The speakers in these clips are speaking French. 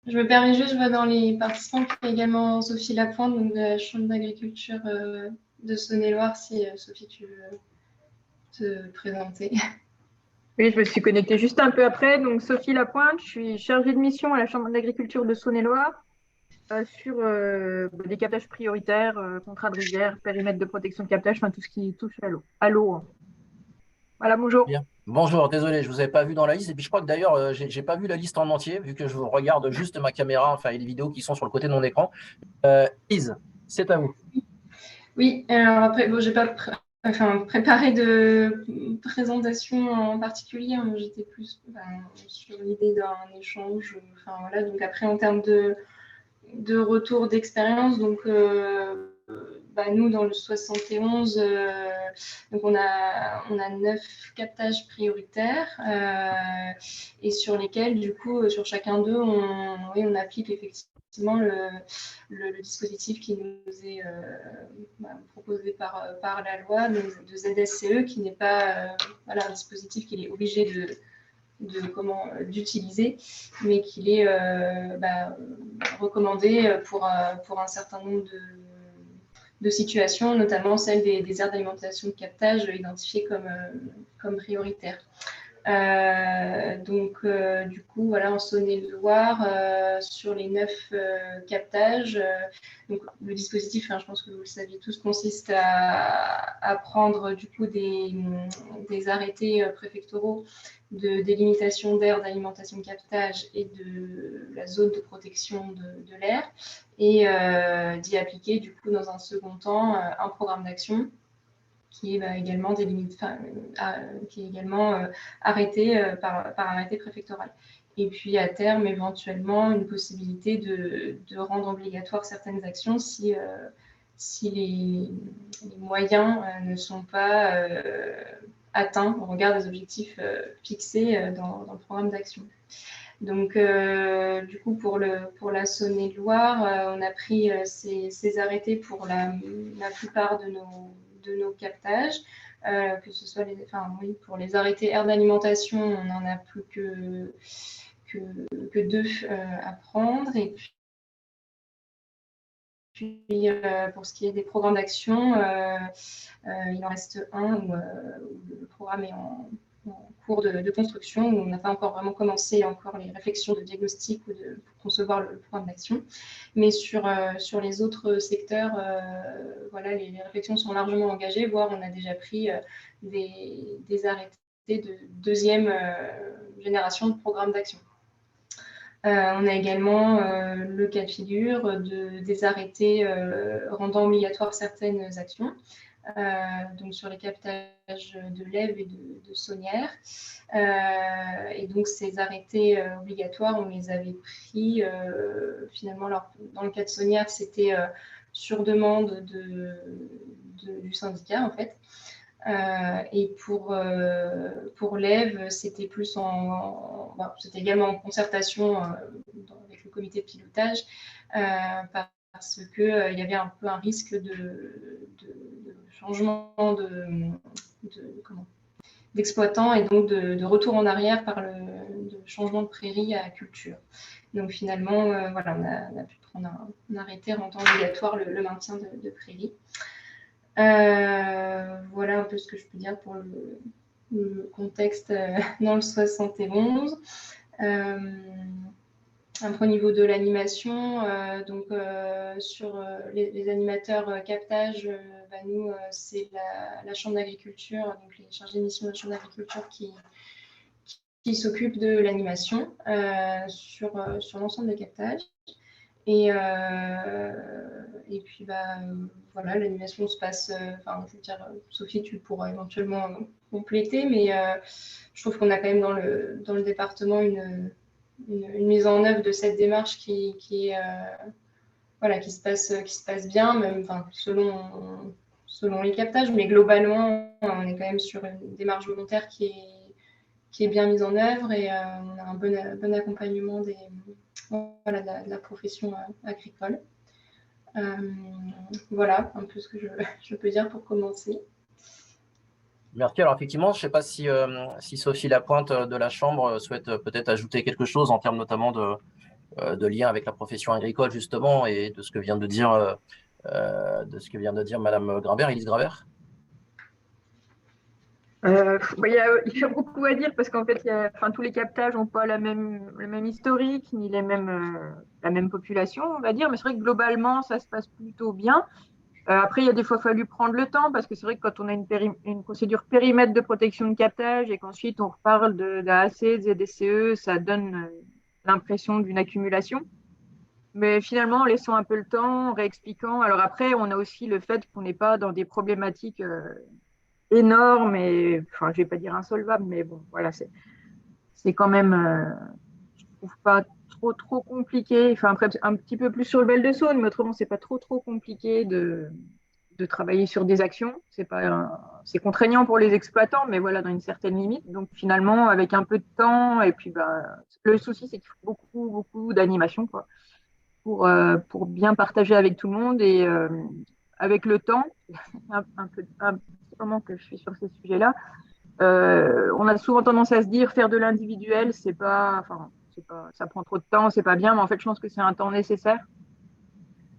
Je me permets juste, je vois dans les participants qu'il y a également Sophie Lapointe, donc de la Chambre d'agriculture de Saône-et-Loire, si Sophie, tu veux te présenter. Oui, je me suis connectée juste un peu après. Donc, Sophie Lapointe, je suis chargée de mission à la Chambre d'agriculture de Saône-et-Loire sur des captages prioritaires, contrats de rivière, périmètre de protection de captage, enfin tout ce qui touche à l'eau. À l'eau. Voilà, bonjour. Bien. Bonjour, désolé, je vous avais pas vu dans la liste. Et puis je crois que d'ailleurs, j'ai pas vu la liste en entier, vu que je regarde juste ma caméra, enfin, et les vidéos qui sont sur le côté de mon écran. Lise, c'est à vous. Oui, alors après, bon, j'ai pas préparé de présentation en particulier, hein, j'étais plus sur l'idée d'un échange. Enfin, voilà, donc après, en termes de retour d'expérience, donc nous, dans le 71, donc on a 9 captages prioritaires et sur lesquels, du coup, sur chacun d'eux, on applique effectivement le dispositif qui nous est proposé par la loi de ZSCE, qui n'est pas un dispositif qu'il est obligé d'utiliser, mais qu'il est recommandé pour un certain nombre de situations, notamment celle des aires d'alimentation de captage identifiées comme prioritaires. Du coup, voilà, en Saône-et-Loire, sur les 9 captages, donc le dispositif, je pense que vous le savez tous, consiste à prendre du coup des arrêtés préfectoraux de délimitation d'aires d'alimentation de captage et de la zone de protection de l'air, et d'y appliquer du coup dans un second temps un programme d'action qui est également qui est également arrêté par arrêté préfectoral. Et puis à terme, éventuellement, une possibilité de rendre obligatoire certaines actions si les moyens ne sont pas atteints au regard des objectifs fixés dans le programme d'action. Donc, du coup, pour la Saône-et-Loire, on a pris ces arrêtés pour la plupart de nos captages, que ce soit pour les arrêtés aires d'alimentation, on n'en a plus que 2 à prendre. Et puis, pour ce qui est des programmes d'action, il en reste un où le programme est en cours de construction, où on n'a pas encore vraiment commencé encore les réflexions de diagnostic ou pour concevoir le programme d'action. Mais sur les autres secteurs, les réflexions sont largement engagées, voire on a déjà pris des arrêtés de deuxième génération de programme d'action. On a également le cas de figure des arrêtés rendant obligatoire certaines actions. Donc sur les captages de lève et de saunière. Et donc ces arrêtés obligatoires, on les avait pris finalement. Alors, dans le cas de saunière, c'était sur demande du syndicat en fait. Et pour l'EV, c'était plus c'était également en concertation avec le comité de pilotage, parce qu'il y avait un peu un risque de changement d'exploitant et donc de retour en arrière par de changement de prairie à culture. Donc finalement, on a pu prendre un arrêté rendant obligatoire le maintien de prairie. Voilà un peu ce que je peux dire pour le contexte dans le 71. Après, au niveau de l'animation, sur les animateurs captage, nous, c'est la Chambre d'agriculture, donc les chargés de mission de la Chambre d'agriculture qui s'occupent de l'animation sur l'ensemble des captages. Et puis, l'animation se passe. Je veux dire, Sophie, tu pourras éventuellement compléter, mais je trouve qu'on a quand même dans le département une mise en œuvre de cette démarche qui se passe bien, même selon les captages, mais globalement, on est quand même sur une démarche volontaire qui est bien mise en œuvre, et on a un bon accompagnement de la profession agricole. Voilà un peu ce que je peux dire pour commencer. Merci. Alors effectivement, je ne sais pas si Sophie Lapointe de la Chambre souhaite peut-être ajouter quelque chose en termes notamment de lien avec la profession agricole, justement, et de ce que vient de dire, Madame Grimbert, Élise Grimbert? Il y a beaucoup à dire parce qu'en fait, enfin, tous les captages n'ont pas le même historique ni la même population, on va dire. Mais c'est vrai que globalement, ça se passe plutôt bien. Après, il y a des fois fallu prendre le temps parce que c'est vrai que quand on a une procédure périmètre de protection de captage et qu'ensuite on reparle d'AAC, de ZDCE, ça donne l'impression d'une accumulation. Mais finalement, en laissant un peu le temps, en réexpliquant. Alors après, on a aussi le fait qu'on n'est pas dans des problématiques énormes et, enfin, je vais pas dire insolvables, mais bon, voilà, c'est quand même, je trouve pas trop compliqué. Enfin, après, un petit peu plus sur le Val de Saône, mais autrement, c'est pas trop compliqué de travailler sur des actions. C'est contraignant pour les exploitants, mais voilà, dans une certaine limite. Donc finalement, avec un peu de temps, et puis le souci, c'est qu'il faut beaucoup d'animation, quoi, pour bien partager avec tout le monde. Et avec le temps, un petit moment que je suis sur ces sujets-là, on a souvent tendance à se dire faire de l'individuel, ça prend trop de temps, c'est pas bien, mais en fait, je pense que c'est un temps nécessaire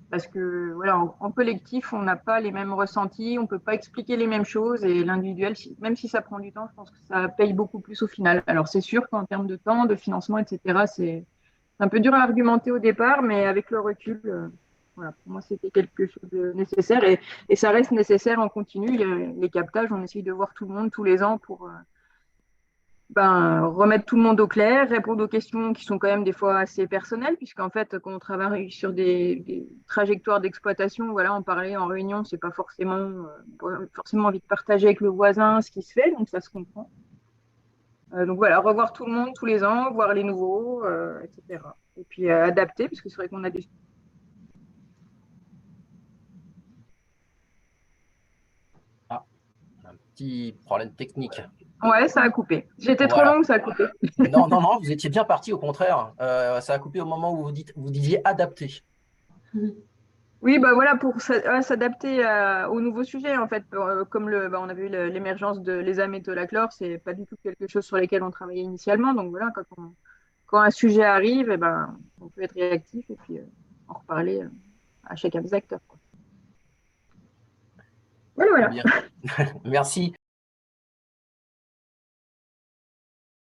parce que voilà, en collectif, on n'a pas les mêmes ressentis, on peut pas expliquer les mêmes choses et l'individuel, même si ça prend du temps, je pense que ça paye beaucoup plus au final. Alors c'est sûr qu'en termes de temps, de financement, etc., c'est un peu dur à argumenter au départ, mais avec le recul, voilà, pour moi, c'était quelque chose de nécessaire et ça reste nécessaire en continu. Les captages, on essaye de voir tout le monde tous les ans pour remettre tout le monde au clair, répondre aux questions qui sont quand même des fois assez personnelles, puisqu'en fait, quand on travaille sur des trajectoires d'exploitation, voilà, en parler en réunion, c'est pas forcément envie de partager avec le voisin ce qui se fait, donc ça se comprend. Donc voilà, revoir tout le monde tous les ans, voir les nouveaux, etc. Et puis adapter, puisque c'est vrai qu'on a des... Ah, un petit problème technique. Ouais, ça a coupé. J'étais trop Voilà. longue, ça a coupé. Non, vous étiez bien parti, au contraire. Ça a coupé au moment où vous disiez adapter. Oui, bah voilà, pour s'adapter aux nouveaux sujets, en fait. Comme on a vu l'émergence de l'ESA métolachlore, c'est pas du tout quelque chose sur lequel on travaillait initialement. Donc voilà, quand un sujet arrive, on peut être réactif et puis en reparler à chacun des acteurs, quoi. Voilà, Très voilà. bien. Merci.